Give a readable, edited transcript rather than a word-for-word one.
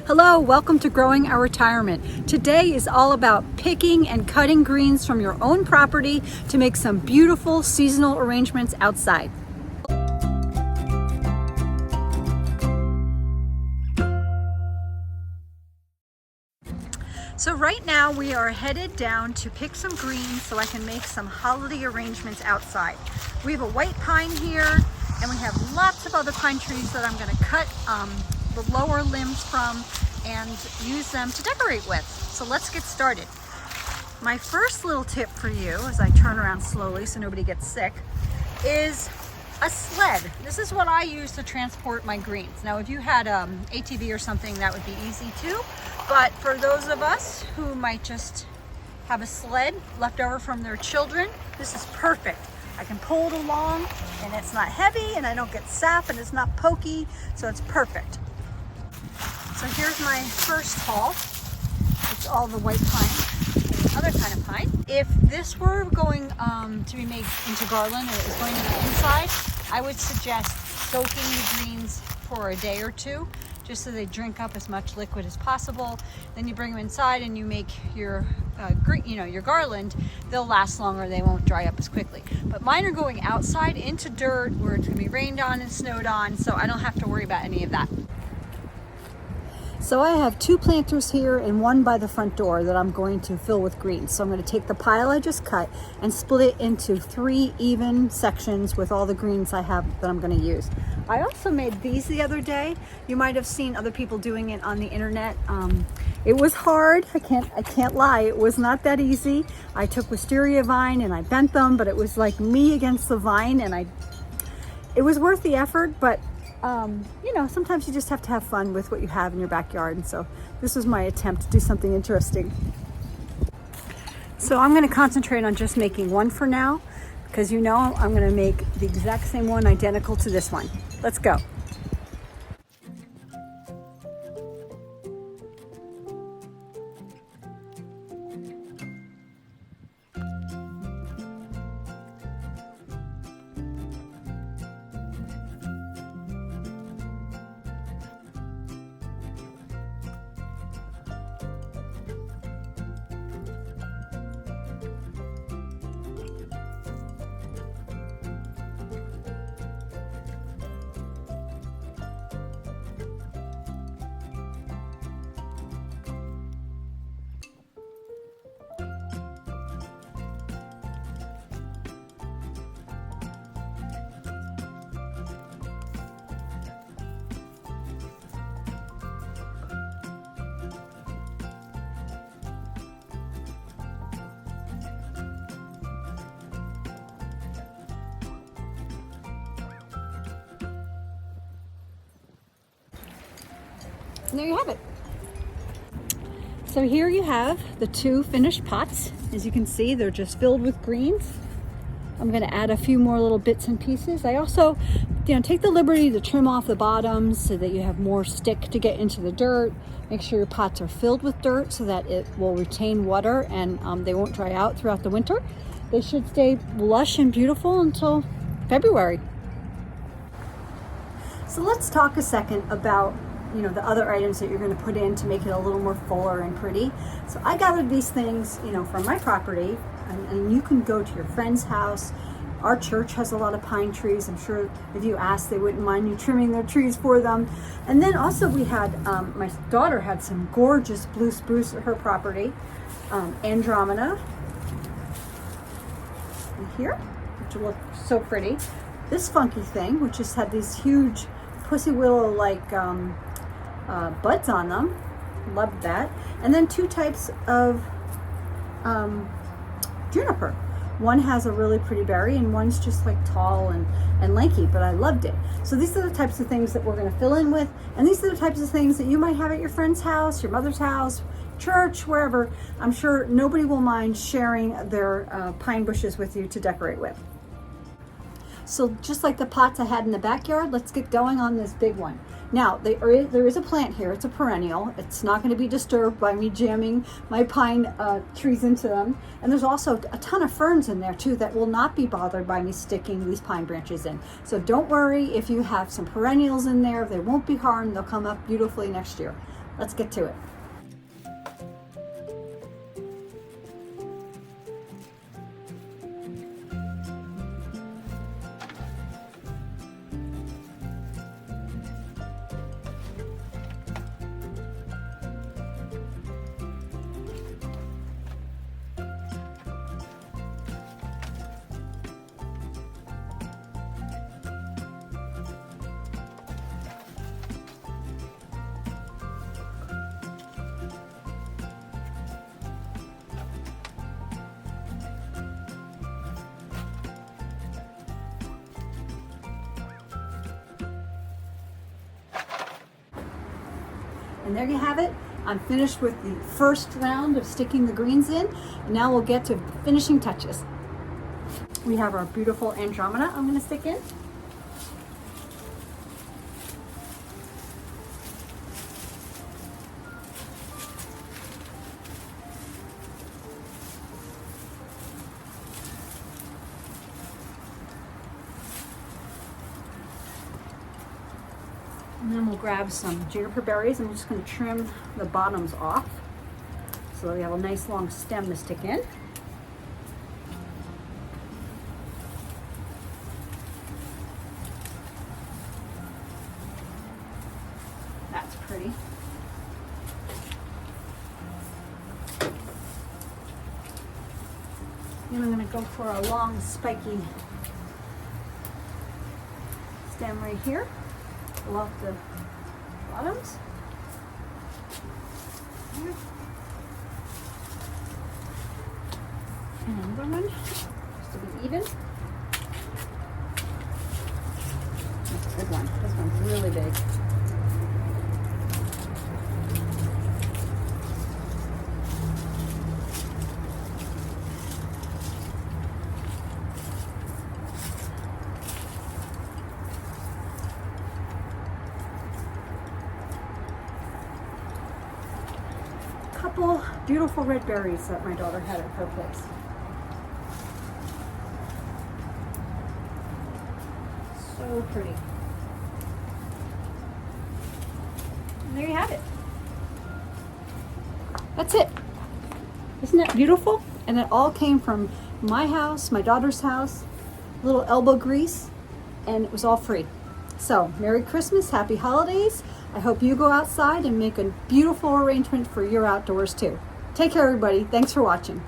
Hello, welcome to Growing Our Retirement. Today is all about picking and cutting greens from your own property to make some beautiful seasonal arrangements outside. So right now we are headed down to pick some greens so I can make some holiday arrangements outside. We have a white pine here and we have lots of other pine trees that I'm going to cut the lower limbs from and use them to decorate with. So let's get started. My first little tip for you, as I turn around slowly so nobody gets sick, is a sled. This is what I use to transport my greens. Now if you had ATV or something, that would be easy too, but for those of us who might just have a sled left over from their children, this is perfect. I can pull it along and it's not heavy and I don't get sap and it's not pokey, so it's perfect. So here's my first haul. It's all the white pine and other kind of pine. If this were going to be made into garland and it was going to be inside, I would suggest soaking the greens for a day or two, just so they drink up as much liquid as possible. Then you bring them inside and you make your your garland. They'll last longer, they won't dry up as quickly. But mine are going outside into dirt where it's gonna be rained on and snowed on, so I don't have to worry about any of that. So I have two planters here and one by the front door that I'm going to fill with greens. So I'm going to take the pile I just cut and split it into 3 even sections with all the greens I have that I'm going to use. I also made these the other day. You might have seen other people doing it on the internet. It was hard. I can't lie. It was not that easy. I took wisteria vine and I bent them, but it was like me against the vine, and it was worth the effort, but sometimes you just have to have fun with what you have in your backyard. And so this was my attempt to do something interesting. So I'm going to concentrate on just making one for now, because I'm going to make the exact same one identical to this one. Let's go. And there you have it. So here you have the 2 finished pots. As you can see, they're just filled with greens. I'm going to add a few more little bits and pieces. I also, take the liberty to trim off the bottoms so that you have more stick to get into the dirt. Make sure your pots are filled with dirt so that it will retain water and they won't dry out throughout the winter. They should stay lush and beautiful until February. So let's talk a second about the other items that you're going to put in to make it a little more fuller and pretty. So I gathered these things, from my property, and you can go to your friend's house. Our church has a lot of pine trees. I'm sure if you asked, they wouldn't mind you trimming their trees for them. And then also we had, my daughter had some gorgeous blue spruce at her property, Andromeda here, which will look so pretty. This funky thing, which just had these huge pussy willow like buds on them. Loved that. And then 2 types of juniper. One has a really pretty berry and one's just like tall and lanky, but I loved it. So these are the types of things that we're going to fill in with, and these are the types of things that you might have at your friend's house, your mother's house, church, wherever. I'm sure nobody will mind sharing their pine bushes with you to decorate with. So just like the pots I had in the backyard, let's get going on this big one. Now, there is a plant here. It's a perennial. It's not going to be disturbed by me jamming my pine trees into them. And there's also a ton of ferns in there too that will not be bothered by me sticking these pine branches in. So don't worry if you have some perennials in there. They won't be harmed. They'll come up beautifully next year. Let's get to it. And there you have it. I'm finished with the first round of sticking the greens in. And now we'll get to finishing touches. We have our beautiful Andromeda I'm going to stick in. And then we'll grab some juniper berries. I'm just going to trim the bottoms off so that we have a nice long stem to stick in. That's pretty. Then I'm going to go for a long spiky stem right here. Pull off the bottoms. There. And another one, just to be even. That's a good one. This one's really big. Couple beautiful red berries that my daughter had at her place. So pretty. And there you have it. That's it. Isn't that beautiful? And it all came from my house, my daughter's house, little elbow grease, and it was all free. So, Merry Christmas, Happy Holidays. I hope you go outside and make a beautiful arrangement for your outdoors too. Take care, everybody. Thanks for watching.